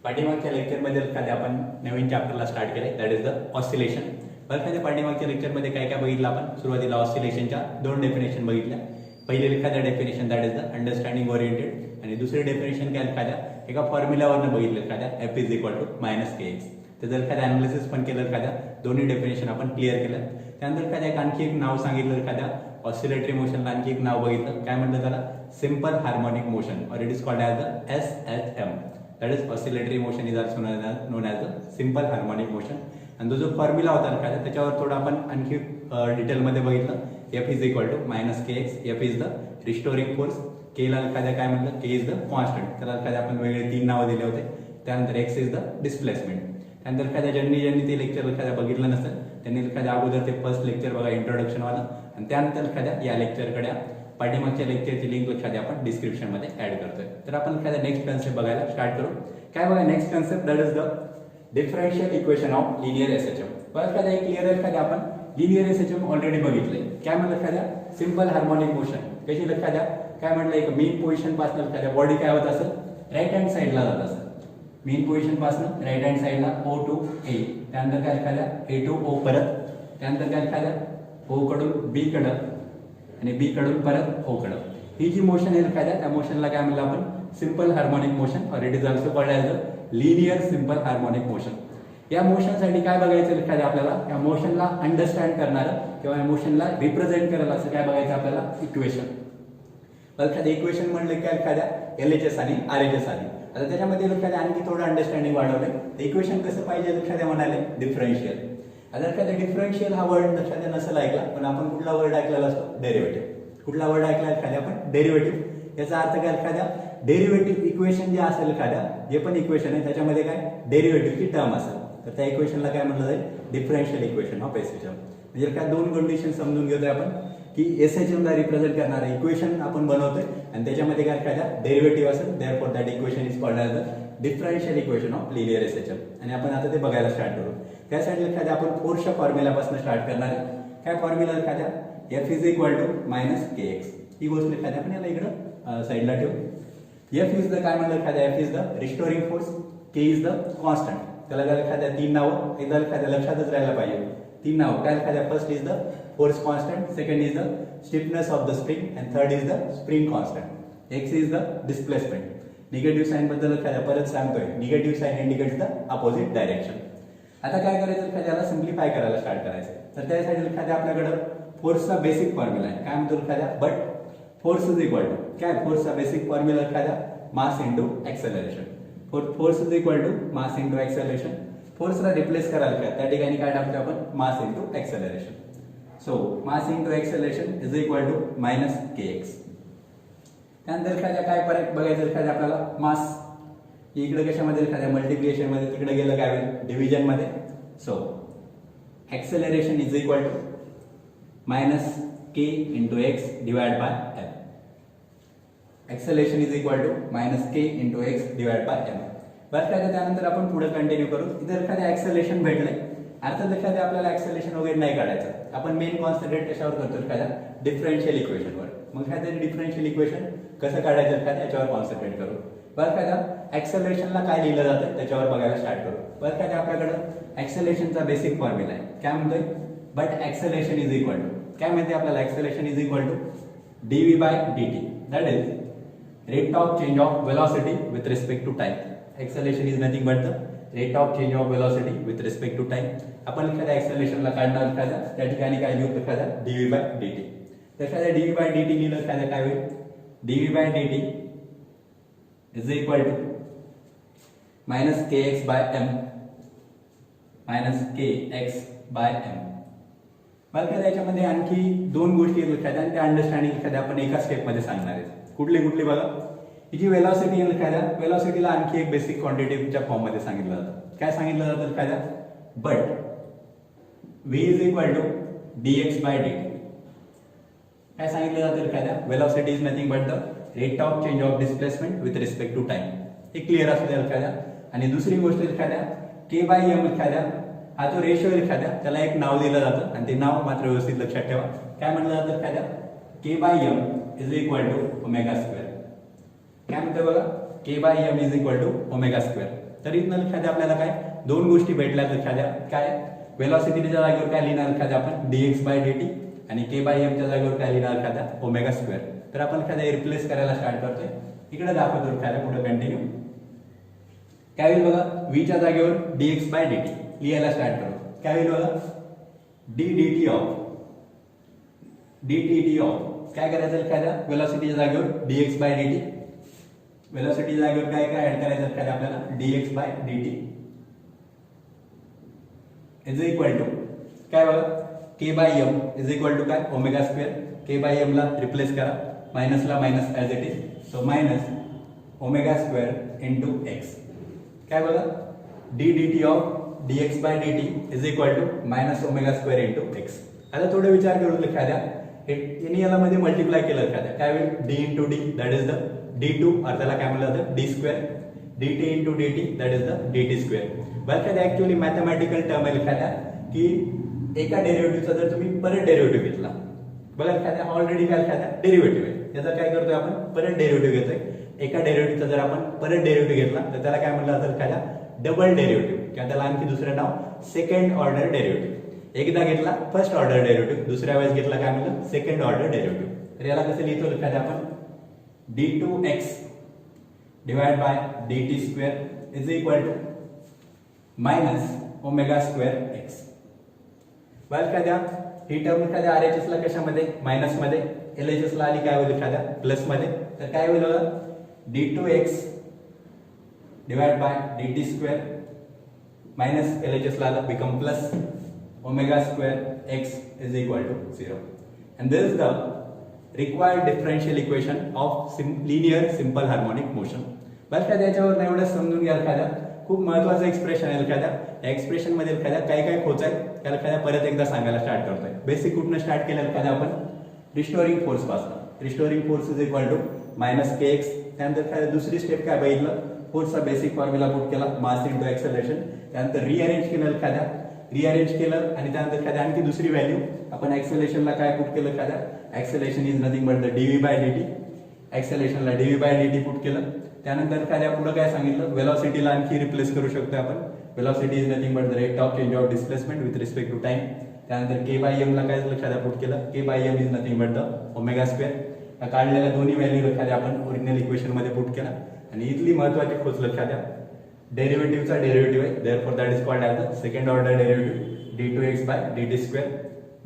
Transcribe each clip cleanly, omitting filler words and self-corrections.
पाठीमागच्या लेक्चरमध्ये एखाद्या आपण नवीन चॅप्टरला स्टार्ट केलंय, दॅट इज द ऑसिलेशन. एखाद्या पाठीमागच्या लेक्चरमध्ये काय काय बघितलं आपण? सुरुवातीला ऑसिलेशनच्या दोन डेफिनेशन बघितल्या. पहिली एखाद्या definition that is the understanding oriented, आणि दुसरी डेफिनेशन काय एखाद्या एका फॉर्म्युलावरनं बघितलं एखाद्या f is equal to -kx. त्याचं एखाद्या अनालिसिस पण केलं, एखाद्या दोन्ही डेफिनेशन आपण क्लिअर केलं. त्यानंतर एखाद्या आणखी एक नाव सांगितलं, एखाद्या ऑसिलेटरी मोशनला आणखी एक नाव बघितलं. काय म्हणतात त्याला? सिंपल हार्मोनिक मोशन, और it is called as the SHM. That is oscillatory motion is also non as the simple harmonic motion. आणि तो जो फॉर्म्युला होता एखाद्या त्याच्यावर थोडं आपण आणखी डिटेलमध्ये बघितलं. f is equal to -kx. f is the restoring force. k ला एखाद्या काय म्हटलं? k is the constant. त्याला एखाद्या आपण वेगळे 3 नावं दिले होते. त्यानंतर x इज द डिस्प्लेसमेंट. त्यानंतर एखाद्या ज्यांनी ते लेक्चर एखाद्या बघितलं नसेल त्यांनी एखाद्या अगोदर ते फर्स्ट लेक्चर बघा, इंट्रोडक्शन वाला. आणि त्यानंतर एखाद्या या लेक्चरकडे पाठीमागच्या लेक्चरची लिंक एखाद्या आपण डिस्क्रिप्शन मध्ये ऍड करतोय. तर आपण एखाद्या नेक्स्ट कन्सेप्ट बघायला स्टार्ट करू. काय बघा next concept? That is the differential equation of linear SHM. बघा एखाद्या एक क्लिअर एखाद्या आपण लिनियर SHM ऑलरेडी बघितलंय. काय म्हणलं एखाद्या? Simple harmonic motion. कशी एखाद्या काय म्हटलं? एक मेन पोझिशन पासून एखाद्या बॉडी काय होत असेल? राईट हँड साईडला जात असेल. मेन पोझिशन पासून राईट हँड साईडला O to A, त्यानंतर काय एखाद्या A to O परत, त्यानंतर काय एखाद्या O कडून B कडं, आणि B कडून परत O कडं. ही जी मोशन आहे एखाद्या त्या मोशनला काय म्हणलं आपण? सिंपल हार्मोनिक मोशन, और it is also called as the linear simple harmonic motion. या मोशनसाठी काय बघायचं एखाद्या आपल्याला? या मोशनला अंडरस्टँड करणारं किंवा या मोशनला रिप्रेझेंट करायला असं काय बघायचं आपल्याला? इक्वेशन. एखाद्या इक्वेशन म्हणलं काय एखाद्या LHS आणि RHS आली. आता त्याच्यामध्ये एखाद्या आणखी थोडं अंडरस्टँडिंग वाढवलंय. इक्वेशन कसं पाहिजे एखाद्या म्हणाले? डिफरन्शियल. आता एखाद्या डिफरन्शियल हा वर्ड एखाद्या नसेल ऐकला, पण आपण कुठला वर्ड ऐकलेला असतो? डेरिव्हेटिव्ह. कुठला वर्ड ऐकला एखाद्या आपण? डेरिव्हेटिव्ह. याचा अर्थ काय एखाद्या डेरिव्हेटिव्ह इक्वेशन जे असेल एखाद्या जे पण इक्वेशन आहे त्याच्यामध्ये काय डेरिव्हेटिव्हची टर्म असेल तर त्या इक्वेशनला काय म्हणलं जाईल? Differential equation of SHM. म्हणजे काय दोन कंडिशन समजून घेतोय आपण की SHM ला रिप्रेझेंट करणारं इक्वेशन आपण बनवतोय आणि त्याच्यामध्ये काय एखाद्या डेरिव्हेटिव्ह असेल, therefore that equation is called as the differential equation of linear SHM. आणि आपण आता ते बघायला स्टार्ट करू. त्यासाठी एखाद्या आपण फोर्सच्या फॉर्म्युलापासून स्टार्ट करणार आहे. काय फॉर्म्युला एखाद्या? f is equal to -kx. ही गोष्ट एखाद्या आपण याला इकडं साईडला ठेवू. f इज द काय म्हणलं एखाद्या? f is the restoring force, k is the constant. त्याला काय एखाद्या 3 नावं एकदा एखाद्या लक्षातच राहायला पाहिजे. 3 नावं काय एखाद्या? First is the force constant, second is the stiffness of the spring, and third is the spring constant. x is the displacement. Negative sign बद्दल एखाद्या परत सांगतोय, negative sign indicates the opposite direction. आता काय करायचं? एखाद्याला सिम्प्लिफाय करायला start करायचं. तर त्यासाठी एखाद्या आपल्याकडे फोर्सचा बेसिक फॉर्म्युला आहे. काय म्हणतो एखाद्या? But force is equal to काय? फोर्सचा बेसिक फॉर्म्युला एखाद्या mass into acceleration. Force is equal to mass into acceleration. फोर्सला रिप्लेस करायला काय त्या ठिकाणी काय टाकतो आपण? Mass into acceleration. So mass into acceleration is equal to -kx. त्यानंतर एखाद्या काय परत बघायचं एखाद्या आपल्याला? मास इकडे कशामध्ये? एखाद्या मल्टिप्लिकेशन मध्ये तिकडे गेलं काय होईल? डिव्हिजन मध्ये. So acceleration is equal to -k into x divide by m. Acceleration is equal to -k into x divide by m. बरं काय? त्यानंतर आपण पुढे कंटिन्यू करू. इथे एखाद्या एक्सेलरेशन भेटलंय, अर्थात एखाद्या आपल्याला एक्सेलरेशन वगैरे नाही काढायचं. आपण मेन कॉन्सन्ट्रेट कशावर करतो? एखाद्या डिफरन्शियल इक्वेशनवर. मग एखाद्या डिफरन्शियल इक्वेशन कसं काढायचं एखाद्या याच्यावर कॉन्सन्ट्रेट करू. बरं काय? एक्सेलरेशनला काय लिहिलं जातं त्याच्यावर बघायला स्टार्ट करू. बरं काय? आपल्याकडं एक्सेलरेशनचा बेसिक फॉर्म्युला आहे. काय म्हणतोय? But acceleration is equal to काय म्हणते आपल्याला? Acceleration is equal to dv by dt. That is rate of change of velocity with respect to time. Acceleration is nothing but the rate of change of velocity with respect to time. आपण एखाद्या एक्सेलरेशनला काढणार एखाद्या त्या ठिकाणी काय लिहू एखाद्या? dv by dt. तर एखाद्या dv by dt लिहिलं एखाद्या काय होईल? dv by dt is equal to -kx by m -kx by m. बरं याच्यामध्ये आणखी दोन गोष्टी एखाद्या त्या अंडरस्टँडिंग एखाद्या आपण एका स्टेप मध्ये सांगणार आहे. कुठली बघा? ही जी वेलॉसिटी आहे एखाद्या वेलॉसिटीला आणखी एक बेसिक क्वांटिटीच्या फॉर्म मध्ये सांगितलं जातं. काय सांगितलं जातं एखाद्या? But v is equal to dx by dt. काय सांगितलं जातं एखाद्या? Velocity is nothing but the rate of change of displacement with respect to time. हे क्लिअर असू द्या एखाद्या. आणि दुसरी गोष्ट एखाद्या k by m एखाद्या हा तो रेशो एखाद्या त्याला एक नाव दिलं जातं आणि ते नाव मात्र व्यवस्थित लक्षात ठेवा. काय म्हणलं जातं एखाद्या? k by m is equal to omega square. काय म्हणतो बघा? k by m is equal to omega square. तर इथनं लक्षात द्या आपल्याला काय दोन गोष्टी भेटल्या लक्षात द्या. काय वेलॉसिटीच्या जागेवर काय लिहिणार लक्षात द्या आपण dx/dt आणि k/m च्या जागेवर काय लिहिणार लक्षात द्या ओमेगा स्क्वेअर. तर आपण लक्षात द्या रिप्लेस करायला स्टार्ट करतोय. इकडे दाखवतो लक्षात द्या पुढे कंटिन्यू काय होईल बघा v च्या जागेवर dx/dt लिहायला स्टार्ट करू. काय होईल बघा ddt ऑफ काय करायचं लक्षात द्या वेलॉसिटीच्या जागेवर dx/dt वेलॉसिटीच्या जागेवर काय काय ऍड करायचं लक्षात द्या आपल्याला dx/dt इज इक्वल टू काय बघा k/m इज इक्वल टू काय ओमेगा स्क्वेअर. k/m ला रिप्लेस करा मायनसला minus as it is so minus omega square into x. काय बघा ddt of dx/dt is equal to minus omega square into x. आता थोडं विचार करून लक्षात द्या यांनी याला मध्ये मल्टिप्लाय केलं लक्षात द्या काय होईल d into D that is the d2 और त्याला काय म्हणलं जातं d square dt into dt that is the dt square. लक्षात द्या ऍक्च्युअली मॅथमॅटिकल टर्म आहे लक्षात द्या की एका डेरिव्हेटिव्हचा जर तुम्ही परत डेरिव्हेटिव्ह घेतला बघा लक्षात द्या ऑलरेडी काय लक्षात द्या डेरिव्हेटिव्ह आहे याचा काय करतोय आपण परत डेरिव्हेटिव्ह घेतोय. एका डेरिव्हेटिव्हचा जर आपण परत डेरिव्हेटिव्ह घेतला तर त्याला काय म्हणलं जातं लक्षात द्या डबल डेरिव्हेटिव्ह किंवा त्याला आणखी दुसरं नाव सेकंड ऑर्डर डेरिव्हेटिव्ह. एकदा घेतला फर्स्ट ऑर्डर डेरिव्हेटिव्ह दुसऱ्या वेळेस घेतला काय म्हणलं सेकंड ऑर्डर डेरिव्हेटिव्ह. तर याला कसं लिहितो लक्षात द्या आपण d2x divide by dt square is equal to minus omega square x. लक्षात द्या ही टर्म लक्षात द्या RHS ला कशामध्ये मायनस मध्ये LHS ला आली काय होईल लक्षात द्या प्लस मध्ये. तर काय होईल d2x divide by dt square minus LHS ला आला become plus omega square x is equal to 0 and this is the required differential equation of linear simple harmonic motion. बस काय त्याच्यावर एवढं समजून घ्या लक्षात द्या खूप महत्त्वाचं एक्सप्रेशन आहे लक्षात द्या. या एक्सप्रेशन मध्ये लक्षात द्या काय काय खोच आहे त्या लक्षात द्या परत एकदा सांगायला स्टार्ट करतोय. बेसिक कुठनं स्टार्ट केलं लक्षात द्या आपण रिस्टोरिंग फोर्स पासून. Restoring force is equal to minus kx. त्यानंतर काय दुसरी स्टेप काय बघितलं फोर्सचा बेसिक फॉर्म्युला पुट केला मास इंटू एक्सेलरेशन. त्यानंतर रिअरेंज केलं लक्षात द्या रिअरेंज केलं आणि त्यानंतर काय आणखी दुसरी व्हॅल्यू आपण एक्सेलरेशनला काय पुट केलं काय acceleration is nothing but the dv/dt. एक्सेलरेशनला dv/dt put केलं. त्यानंतर काय पुढे काय सांगितलं वेलॉसिटीला आणखी रिप्लेस करू शकतो आपण. Velocity is nothing but the rate of change of displacement with respect to time. त्यानंतर k/m ला काय लक्षात पुट केलं k/m is nothing but the omega square. काढलेल्या दोन्ही व्हॅल्यू लक्षात आपण ओरिजिनल इक्वेशन मध्ये पुट केला. आणि इथली महत्त्वाची खोच लक्षात द्या डेरिव्हेटिव्हचा डेरिव्हेटिव्ह आहे therefore that is called as the second order derivative d2x by dt square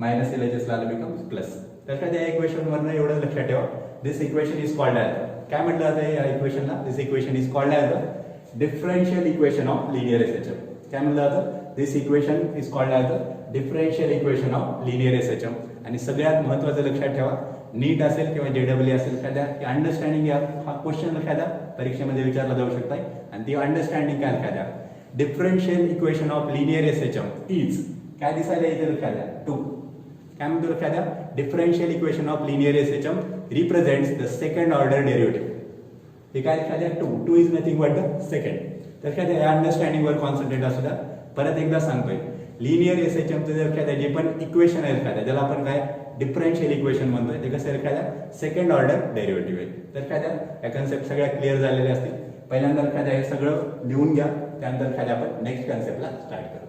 minus LHS ला becomes plus. तर काय त्या इक्वेशन वरनं एवढं लक्षात ठेवा this equation is called as काय म्हटलं जातं या इक्वेशनला this equation is called as the differential equation of linear SHM. काय म्हटलं जातं this equation is called as the differential equation of linear SHM. आणि सगळ्यात महत्त्वाचं लक्षात ठेवा नीट असेल किंवा JEE असेल एखाद्या की अंडरस्टँडिंग या हा क्वेश्चन एखाद्या परीक्षेमध्ये विचारला जाऊ शकता आणि ती अंडरस्टँडिंग काय एखाद्या differential equation of linear SHM is काय दिसायला येते एखाद्या 2 काय म्हणतो एखाद्या differential equation of linear SHM represents the second order derivative. हे काय एखाद्या 2 is nothing but the second. तर एखाद्या या अंडरस्टँडिंग वर कॉन्सन्ट्रेट असू द्या. परत एकदा सांगतोय लिनियर SHM चे जर एखाद्या जे पण इक्वेशन आहे एखाद्या ज्याला आपण काय डिफरन्शियल इक्वेशन म्हणतोय ते कसं एखाद्या सेकंड ऑर्डर डेरिव्हेटिव्ह आहे. तर एखाद्या या कन्सेप्ट सगळ्या क्लिअर झालेल्या असतील. पहिल्यांदा एखाद्या हे सगळं लिहून घ्या त्यानंतर एखाद्या आपण नेक्स्ट कन्सेप्टला स्टार्ट करू.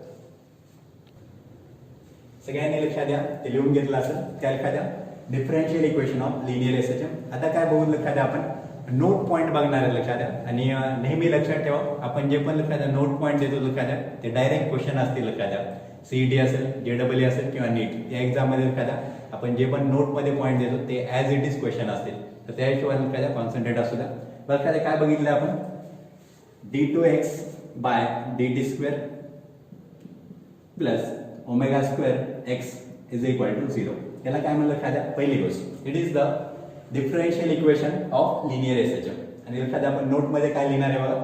सगळ्यांनी लक्षात द्या ते लिहून घेतलं असेल त्या एखाद्या differential equation of linear SHM. आता काय बघून लक्षात द्या आपण नोट पॉईंट बघणार आहे लक्षात द्या. आणि नेहमी लक्षात ठेवा आपण जे पण लक्षात द्या नोट पॉईंट देतो लक्षात द्या ते डायरेक्ट क्वेश्चन असतील लक्षात द्या. CET असेल JEE असेल किंवा नीट या एक्झाम मध्ये लक्षात द्या आपण जे पण नोट मध्ये पॉईंट देतो ते ॲज इट इज क्वेश्चन असतील. तर त्या हिशोबाने लक्षात द्या कॉन्सन्ट्रेट असू द्या. लक्षात काय बघितलं आपण d2x by dt square plus omega square x is equal to 0. याला काय म्हणलं लक्षात द्या पहिली गोष्ट it is the differential equation of linear SHM. आणि लक्षात द्या आपण नोट मध्ये काय लिहिणार आहे बघा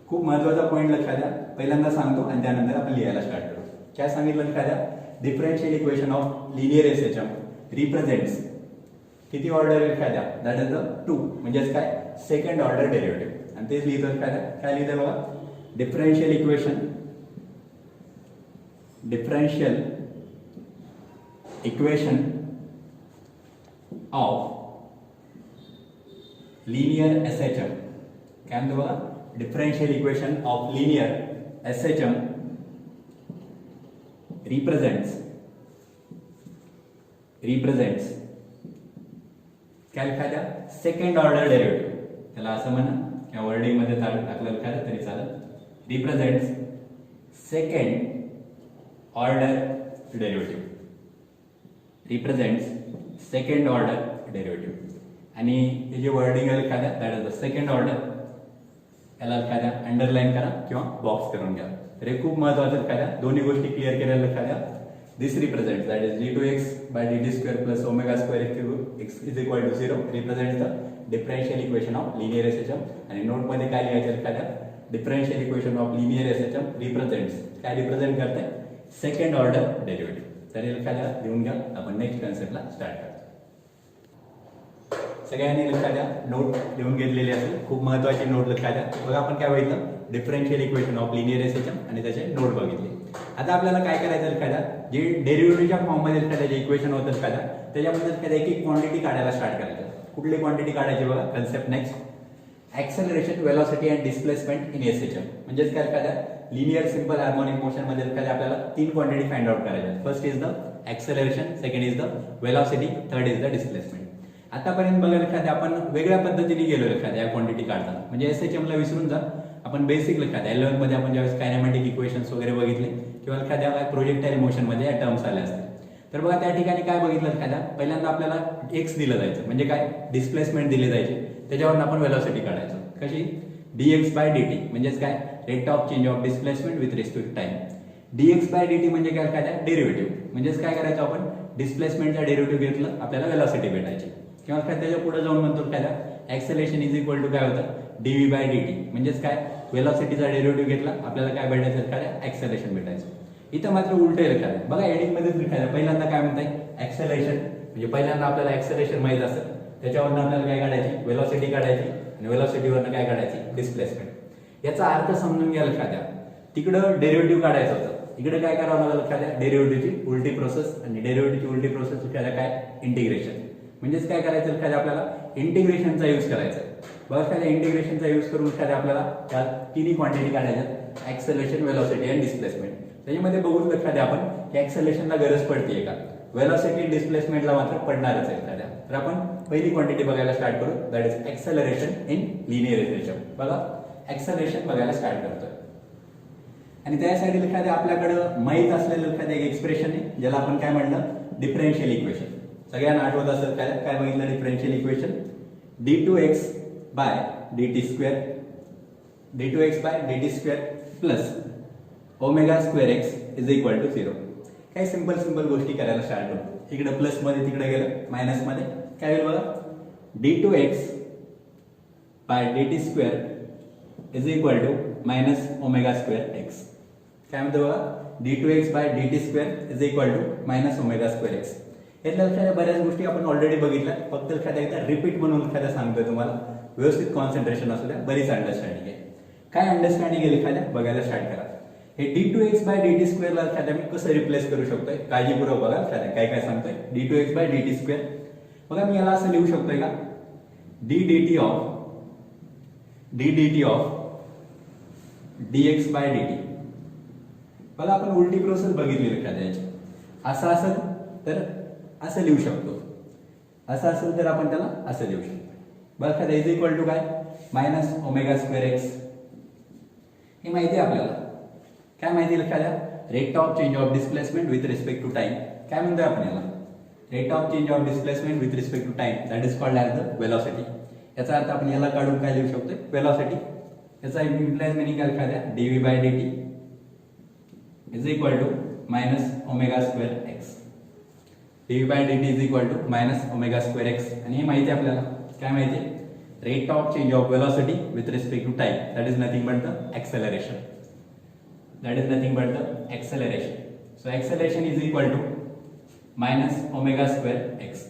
खूप महत्त्वाचा पॉईंट लक्षात द्या पहिल्यांदा सांगतो आणि त्यानंतर आपण लिहायला स्टार्ट करू. काय सांगितलं लक्षात द्या differential equation of linear SHM represents किती ऑर्डर लक्षात द्या दॅट इज द 2 म्हणजेच काय सेकंड ऑर्डर डेरिव्हेटिव्ह. आणि तेच लिहितो लक्षात द्या काय लिहितं बघा differential equation of linear SHM काय म्हणतो बघा differential equation of linear SHM represents काय लिखा द्या सेकंड ऑर्डर डेरिव्हेटिव्ह, त्याला असं म्हणा या वर्डिंग मध्ये टाकलं लिखायला तरी चालेल. Represents second order derivative, represents second order derivative. आणि हे जे वर्डिंग आहे लिखा द्या that is the second order, याला लिखा द्या अंडरलाईन करा किंवा बॉक्स करून घ्या. तर हे खूप महत्त्वाचं लिखा द्या, दोन्ही गोष्टी क्लिअर केलेल्या लिखा द्या. This represents, that is d2x by dt square plus omega square x is equal to 0 represents the differential equation of linear SHM. आणि नोट मध्ये काय लिहायचं एखाद्या differential equation of linear SHM represents काय रिप्रेझेंट करते सेकंड ऑर्डर डेरिव्हेटिव्ह. तर हे एखाद्या लिहून घ्या. आपण नेक्स्ट कन्सेप्टला स्टार्ट करू. सगळ्यांनी एखाद्या नोट लिहून घेतलेली असेल, खूप महत्त्वाची नोट एखाद्या. बघा आपण काय बघितलं differential equation of linear SHM आणि त्याचे नोट बघितले. आता आपल्याला काय करायचं एखाद्या जे डेरिव्हेटिव्हच्या फॉर्म मध्ये एखाद्या जे इक्वेशन होतं एखाद्या त्याच्यामध्ये एखाद्या एक क्वांटिटी काढायला स्टार्ट करायचं. कुठली क्वांटिटी काढायची बघा concept next acceleration velocity and displacement in SHM. म्हणजेच काय एखाद्या लिनियर सिंपल हार्मोनिक मोशन मध्ये एखाद्या आपल्याला तीन क्वांटिटी फाइंड आउट करायच्या. First is the acceleration, second is the velocity, third is the displacement. आतापर्यंत बघा एखाद्या आपण वेगळ्या पद्धतीने गेलो एखाद्या क्वांटिटी काढताना, म्हणजे SHM ला विसरून जा. आपण बेसिक एखाद्या 11 मध्ये आपण ज्यावेळेस कायनेमॅटिक इक्वेशन्स वगैरे बघितले किंवा एखाद्या प्रोजेक्टाईल मोशन मध्ये या टर्म्स आल्या असतील, तर बघा त्या ठिकाणी काय बघितलं एखाद्या पहिल्यांदा आपल्याला x दिलं जायचं, म्हणजे काय डिस्प्लेसमेंट दिली जायची, त्याच्यावरून आपण वेलोसिटी काढायचो. कशी dx बाय dt म्हणजेच काय rate of change of displacement with respect time. dx by dt म्हणजे काय एखाद्या डेरिव्हेटिव्ह, म्हणजेच काय करायचं आपण डिस्प्लेसमेंटचा डेरिव्हेटिव्ह घेतलं आपल्याला वेलोसिटी भेटायची. किंवा काय त्याच्या पुढे जाऊन म्हणतो एखाद्या ऍक्सेलरेशन इज इक्वल टू काय होतं dv बाय dt, म्हणजेच काय वेलोसिटीचा डेरिव्हेटिव्ह घेतला आपल्याला काय भेटायचं एखाद्या ऍक्सेलरेशन भेटायचं. इथं मात्र उलट आहे एखाद्या. बघा हेडिंग मध्येच लिखायला पहिल्यांदा काय म्हणताय ऍक्सेलरेशन, म्हणजे पहिल्यांदा आपल्याला ऍक्सेलरेशन माहित असेल त्याच्यावरून आपल्याला काय काढायची वेलोसिटी काढायची आणि वेलोसिटीवरून काय काढायची डिस्प्लेसमेंट. याचा अर्थ समजून घ्या एखाद्या. तिकडं डेरिव्हेटिव्ह काढायचं होतं, इकडे काय करावं लागलं एखाद्या डेरिव्हेटिव्हची उलटी प्रोसेस, आणि डेरिव्हेटिव्हची उलटी प्रोसेस एखाद्या काय इंटिग्रेशन. म्हणजेच काय करायचं एखाद्या आपल्याला इंटिग्रेशनचा यूज करायचा. बघा एखाद्या इंटिग्रेशनचा यूज करून एखाद्या आपल्याला त्या तिन्ही क्वांटिटी काढायच्या ऍक्सेलरेशन, वेलोसिटी आणि डिस्प्लेसमेंट. त्याच्यामध्ये बघून एखाद्या आपण ऍक्सेलरेशनला गरज पडते का, वेलोसिटी डिस्प्लेसमेंटला मात्र पडणारच आहे एखाद्या. तर आपण पहिली क्वांटिटी बघायला स्टार्ट करू, that is acceleration in linear SHM. बघा ऍक्सेलरेशन बघायला स्टार्ट करतोय आणि त्यासाठी एखाद्या आपल्याकडे माहित असलेलं एखादं एक एक्सप्रेशन आहे ज्याला आपण काय म्हणलं डिफरन्शियल इक्वेशन. सगळ्यांना आठवत असेल काय बघितलं differential equation d2x by dt square, d2x by dt square plus omega square x is equal to 0. काही सिंपल गोष्टी करायला स्टार्ट करतो. इकडे प्लस मध्ये तिकडे गेलं मायनस मध्ये काय होईल बघा d2x by dt square is equal to minus omega square x. काय म्हणतो बघा d2x by dt square is equal to minus omega square x. यातल्या एखाद्या बऱ्याच गोष्टी आपण ऑलरेडी बघितल्या, फक्त एखाद्या एकदा रिपीट म्हणून एखाद्या सांगतोय तुम्हाला. व्यवस्थित कॉन्सन्ट्रेशन असू द्या, बरीच अंडरस्टँडिंग आहे. काय अंडरस्टँडिंग आहे एखाद्या बघायला स्टार्ट करा. हे d2x बाय dt स्क्वेअर ला एखाद्या मी कसं रिप्लेस करू शकतोय काळजीपूर्वक बघा एखाद्या काय सांगतोय. d2x बाय dt स्क्वेअर बघा मी याला असं लिहू शकतोय का ddt of dx by dt. बघा आपण उलटी प्रोसेस बघितली एखाद्याची. असं असेल तर असं लिहू शकतो, असं असेल तर आपण त्याला असं लिहू शकतो. बघा एखादा इज इक्वल टू काय मायनस ओमेगा स्क्वेअर एक्स. हे माहिती आहे आपल्याला. काय माहिती आहे एखाद्या rate of change of displacement with respect to time. काय म्हणतोय आपण याला rate of change of displacement with respect to time, that is called as the velocity. याचा अर्थ आपण याला काढून काय लिहू शकतोय वेलोसिटी. याचा इम्प्लाइज मिनिंग काय एखाद्या dv by dt is equal to minus omega square x. dv by dt is equal to minus omega square x. आणि हे माहिती आहे आपल्याला काय माहिती आहे rate of change of velocity with respect to time, that is nothing but the acceleration. That is nothing but the acceleration. So acceleration is equal to minus omega square x.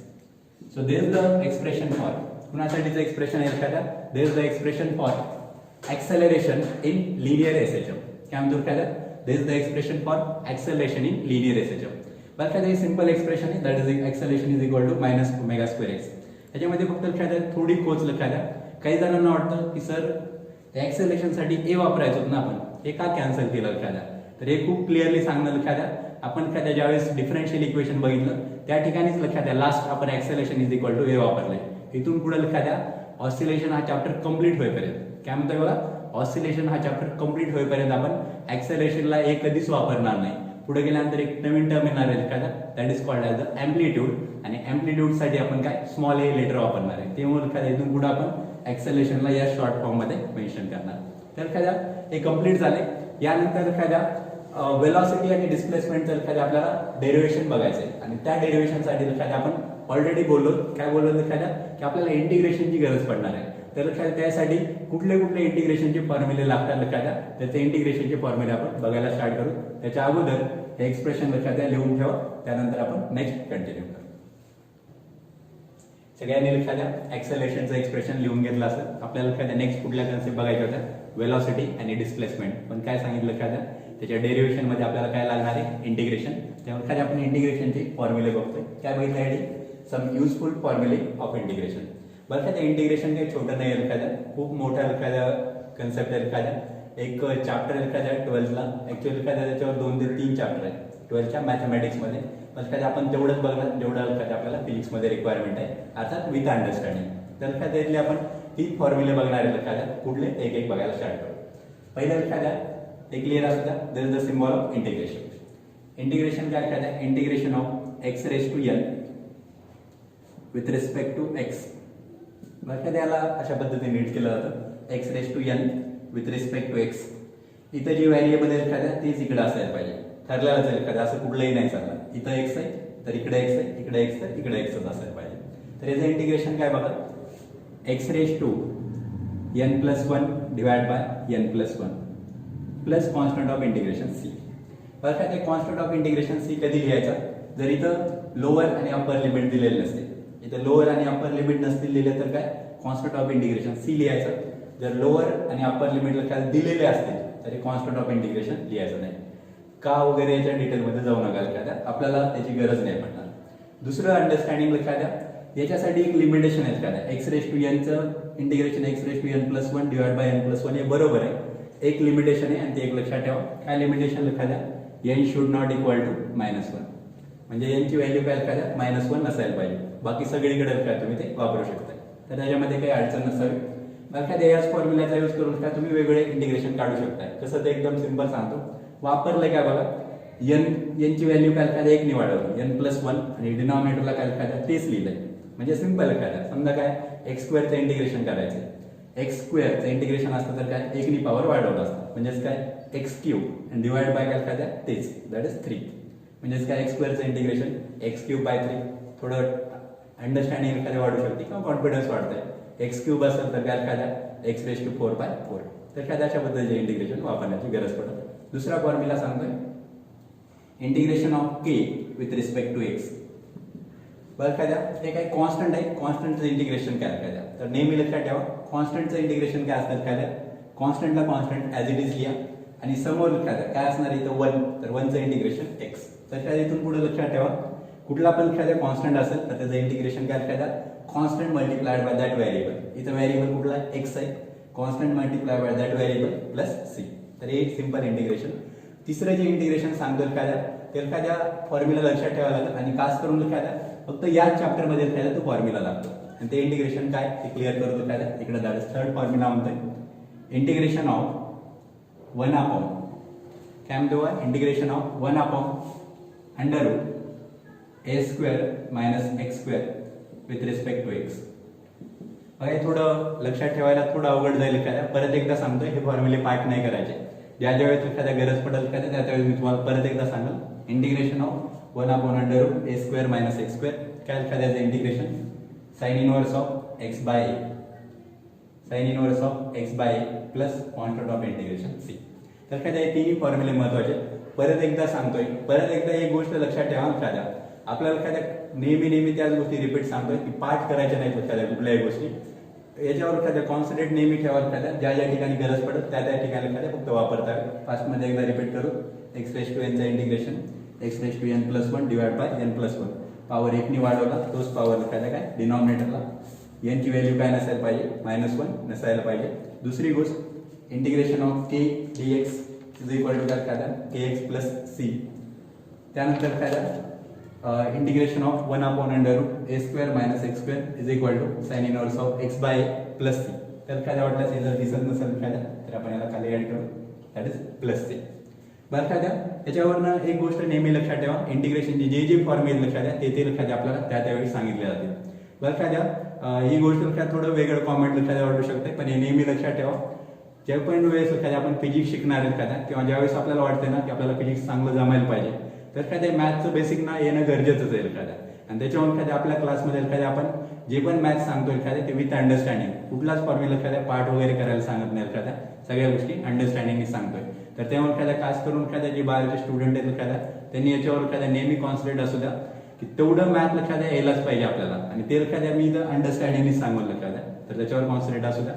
So this is the expression for कुणासाठीचं expression आहे एखाद्या this is the expression for acceleration in linear SHM. काय म्हणतो एखाद्या this is the expression for acceleration in linear SHM. बघा हे simple expression आहे, that is acceleration is equal to minus omega square x. त्याच्यामध्ये फक्त एखाद्या थोडी खोच एखाद्या काही जणांना वाटतं की सर ऍक्सेलरेशन साठी ए वापरायचो ना आपण, हे का कॅन्सल केलं लक्षात द्या. तर हे खूप क्लिअरली सांगणं लक्षात द्या. आपण एखाद्या ज्यावेळेस डिफरन्शियल इक्वेशन बघितलं त्या ठिकाणीच लक्षात द्या लास्ट आपण ऍक्सेलरेशन इज इक्वल टू ए वापरले. इथून पुढे लक्षात द्या ऑसिलेशन हा चॅप्टर कंप्लीट होईपर्यंत, काय म्हणतोय बघा, ऑसिलेशन हा चॅप्टर कंप्लीट होईपर्यंत आपण ऍक्सेलरेशनला ए कधीच वापरणार नाही. पुढे गेल्यानंतर एक नवीन टर्म येणार आहे एखादा, that is called as the amplitude. आणि अँप्लिट्यूड साठी आपण काय स्मॉल ए लेटर वापरणार आहे. त्यामुळे एखाद्या इथून पुढे आपण ऍक्सेलरेशनला या शॉर्ट फॉर्म मध्ये मेन्शन करणार. तर एखाद्या हे कंप्लीट झाले. यानंतर एखाद्या वेलॉसिटी आणि डिस्प्लेसमेंट एखाद्या आपल्याला डेरिव्हेशन बघायचे आणि त्या डेरिव्हेशन साठी एखाद्या आपण ऑलरेडी बोललो, काय बोललो एखाद्या की आपल्याला इंटिग्रेशनची गरज पडणार आहे. तर त्यासाठी कुठले कुठले इंटिग्रेशनचे फॉर्म्युले लागतात एखाद्या, तर ते इंटिग्रेशनचे फॉर्म्युले आपण बघायला स्टार्ट करू. त्याच्या अगोदर हे एक्सप्रेशन एखाद्या लिहून ठेवा, त्यानंतर आपण नेक्स्ट कंटिन्यू करू. सगळ्यांनी एखाद्या ऍक्सेलरेशनचं एक्सप्रेशन लिहून घेतलं असेल. आपल्याला एखाद्या नेक्स्ट कुठल्या कन्सेप्ट बघायच्या होत्या, वेलॉसिटी आणि डिस्प्लेसमेंट. पण काय सांगितलं एखाद्या त्याच्या डेरिव्हेशन मध्ये आपल्याला काय लागणार आहे, इंटिग्रेशन. त्यामुळे एखाद्या आपण इंटिग्रेशनचे फॉर्म्युले बघतोय. काय बघितलं, सम युजफुल फॉर्म्युले ऑफ इंटिग्रेशन. बरं का, ते इंटिग्रेशन काही छोटं नाही आहे एखाद्या, खूप मोठा एखाद्या कन्सेप्ट आहे एखाद्या. एक चॅप्टर एखाद्या 12ला, ऍक्च्युअली एखाद्या त्याच्यावर 2 ते 3 चॅप्टर आहे 12च्या मॅथमॅटिक्समध्ये. एखाद्या आपण तेवढंच बघणार जेवढं एखाद्या आपल्याला फिजिक्समध्ये रिक्वायरमेंट आहे, अर्थात विथ अंडरस्टँडिंग. तर एखाद्या इथले आपण 3 फॉर्म्युले बघणार आहेत एखाद्या, कुठले एक एक बघायला स्टार्ट करू. पहिलं एखाद्या ते क्लिअर असू द्या, there is the symbol of integration. इंटिग्रेशन काय एखाद्या, integration of x raise to n with respect to x. एखाद्याला अशा पद्धतीने रीड केलं जातं, x raise to n with respect to x. इथं जी व्हॅरिएबल आहे एखाद्या तीच इकडे असायला पाहिजे, ठरलेलं असेल एखाद्या, असं कुठलंही नाही चाललं. इथं एक्स आहे तर इकडे एक्स आहे, इकडे एक्स तर इकडे एक्सच असायला पाहिजे. तर याचं इंटिग्रेशन काय बघा, x raise to n plus 1 divide by n plus 1 plus constant of integration c. बरं काय, ते कॉन्स्टंट ऑफ इंटिग्रेशन सी कधी लिहायचा, जर इथं लोअर आणि अप्पर लिमिट दिलेले नसते. इथं लोअर आणि अप्पर लिमिट नसतील दिले तर काय, कॉन्स्टंट ऑफ इंटिग्रेशन सी लिहायचं. जर लोअर आणि अप्पर लिमिट काय दिलेले असतील तर कॉन्स्टंट ऑफ इंटिग्रेशन लिहायचं नाही. का वगैरे याच्या डिटेलमध्ये जाऊ नका एखाद्या, आपल्याला त्याची गरज नाही पडणार. दुसरं अंडरस्टँडिंग एखाद्या, याच्यासाठी एक लिमिटेशन आहे एखाद्या, एक्स रेज टू एनचं integration x raise to n plus 1 divide by n plus 1 हे बरोबर आहे. एक लिमिटेशन आहे आणि ते एक लक्षात ठेवा. काय लिमिटेशन एखाद्या, n should not equal to -1. म्हणजे यांची व्हॅल्यू काय एखाद्या -1 नसायला पाहिजे. बाकी सगळीकडे काय तुम्ही ते वापरू शकता. तर त्याच्यामध्ये काही अडचण नसावी. एखाद्या याच फॉर्म्युल्याचा यूज करून काय तुम्ही वेगळे इंटिग्रेशन काढू शकताय. कसं ते एकदम सिंपल सांगतो. वापरलंय काय बघा, यांची व्हॅल्यू काय एखाद्या 1 वाढवली एन प्लस 1 आणि डिनॉमिनेटरला काय एखाद्या तेच लिहिलंय. म्हणजे सिंपल एखाद्या, समजा काय एक्स स्क्वेअरचं इंटिग्रेशन करायचं, एक्स स्क्वेअरचं इंटिग्रेशन असतं तर काय 1 नी पॉवर वाढवलं असतं. म्हणजेच काय एक्स क्यूब आणि डिवाइड बाय काय एखाद्या तेच, दॅट इज 3. म्हणजेच काय एक्स स्क्वेअरचं इंटिग्रेशन एक्स क्यूब बाय 3. थोडं अंडरस्टँडिंग एखाद्या वाढू शकते किंवा कॉन्फिडन्स वाढतंय. एक्स क्यूब असेल तर काय एखाद्या एक्स रेज टू 4 बाय 4. तर एखाद्या अशा पद्धतीचे इंटिग्रेशन वापरण्याची गरज पडत. दुसरा फॉर्म्युला सांगतोय, integration of k with respect to x. बरं एखाद्या हे काय कॉन्स्टंट आहे, कॉन्स्टंटचं इंटिग्रेशन काय एखाद्या, तर नेहमी लक्षात ठेवा कॉन्स्टंटचं इंटिग्रेशन काय असतं एखाद्या, कॉन्स्टंटला कॉन्स्टंट ॲज इट इज लिहा आणि समोर एखाद्या काय असणार इथं 1, तर 1चं इंटिग्रेशन एक्स. तर काय इथून पुढे लक्षात ठेवा कुठला पण एखाद्या कॉन्स्टंट असेल तर त्याचं इंटिग्रेशन काय एखाद्या constant multiplied by that variable. इथं व्हेरिएबल कुठला आहे, एक्स आहे, constant multiply by that variable plus c. तर हे सिंपल इंटिग्रेशन. तिसरं जे इंटिग्रेशन सांगतो एखाद्या, ते एखाद्या फॉर्म्युला लक्षात ठेवायला लागतं आणि खास करून एखाद्या फक्त याच चॅप्टरमध्ये एखाद्या तो फॉर्म्युला लागतो आणि ते इंटिग्रेशन काय ते क्लिअर करतो एखाद्या. इकडे दॅट इज थर्ड फॉर्म्युला म्हणतोय, इंटिग्रेशन ऑफ 1 अपॉन काय म्हणतो, integration of 1 upon under root a square minus x square with respect to x. बघा थोडं लक्षात ठेवायला थोडं अवघड जाईल एखाद्या. परत एकदा सांगतोय, हे फॉर्म्युले पाठ नाही करायचे. ज्या वेळेस एखाद्या गरज पडेल एखाद्या त्या त्यावेळेस मी तुम्हाला परत एकदा सांगेल. Integration of 1 upon under root a square minus x square. काय एखाद्याचं integration sine inverse of x by a, sine inverse of x by a plus constant of integration c. तर एखाद्या हे तिन्ही फॉर्म्युले महत्वाचे. परत एकदा सांगतोय, परत एकदा एक गोष्ट लक्षात ठेवा एखाद्या, आपल्याला एखाद्या नेहमी त्याच गोष्टी रिपीट सांगतोय की पाठ करायच्या नाहीत एखाद्या कुठल्याही गोष्टी. याच्यावर एखाद्या कॉन्सन्ट्रेट नेहमी ठेवा एखाद्या, ज्या ज्या ठिकाणी गरज पडत त्या ठिकाणी एखाद्या फक्त वापरता. फास्टमध्ये एकदा रिपीट करू, एक्स रेज टू एनचं integration x raise to n plus 1 divide by n plus 1. Power 1 नी वाढवला तोच पॉवर एखाद्या काय डिनॉमिनेटरला. एनची व्हॅल्यू काय नसायला पाहिजे, -1 नसायला पाहिजे. दुसरी गोष्ट integration of k dx is equal to काय झालं kx प्लस सी. त्यानंतर काय झालं integration of 1/√a² minus x² is equal to sine inverse of x by plus c. तर काय वाटलं हे जर दिसत नसेल काय तर आपण याला खाली ऍड करू, दॅट इज प्लस सी. बरं काय याच्यावरनं एक गोष्ट नेहमी लक्षात ठेवा, इंटिग्रेशनचे जे फॉर्म्युले लक्षात द्या ते लक्षात आपल्याला त्यावेळी सांगितले जाते. बरं काय ही गोष्ट लक्षात थोडं वेगळं कॉमेंट लक्षात वाटू शकते, पण हे नेहमी लक्षात ठेवा. ज्या पण वेळेस लक्षात आपण फिजिक्स शिकणार आहेत का किंवा ज्यावेळेस आपल्याला वाटते ना की आपल्याला फिजिक्स चांगलं जमायला पाहिजे तर काय मॅथचं बेसिक ना येणं गरजेचंच आहे एखाद्या. आणि त्याच्यावर एखाद्या आपल्या क्लासमध्ये एखाद्या आपण जे पण मॅथ्स सांगतो एखाद्या ते विथ अंडरस्टँडिंग, कुठलाच फॉर्म्युला एखाद्या पार्ट वगैरे करायला सांगत नाही एखाद्या, सगळ्या गोष्टी अंडरस्टँडिंगने सांगतोय. तर तेव्हा एखाद्या खास करून एखाद्या जे बाहेरचे स्टुडंट आहेत एखाद्या त्यांनी याच्यावर एखाद्या नेहमी कॉन्सन्ट्रेट असू द्या की तेवढं मॅथ लक्षात यायलाच पाहिजे आपल्याला, आणि ते एखाद्या मी जर अंडरस्टँडिंगने सांगून एखाद्या तर त्याच्यावर कॉन्सन्ट्रेट असू द्या.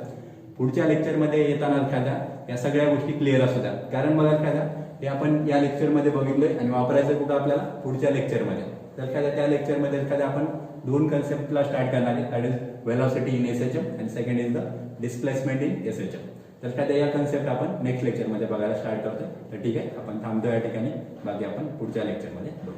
पुढच्या लेक्चरमध्ये येताना एखाद्या या सगळ्या गोष्टी क्लिअर असू द्या, कारण बघा एखाद्या हे आपण या लेक्चरमध्ये बघितलंय आणि वापरायचं कुठं आपल्याला पुढच्या लेक्चरमध्ये. तर एखाद्या त्या लेक्चरमध्ये एखाद्या आपण दोन कन्सेप्टला स्टार्ट करणार आहे, that is velocity in SHM आणि second is the displacement in SHM. तर एखाद्या या कन्सेप्ट आपण नेक्स्ट लेक्चरमध्ये बघायला स्टार्ट करतोय. तर ठीक आहे, आपण थांबतो या ठिकाणी, बाकी आपण पुढच्या लेक्चरमध्ये बघू.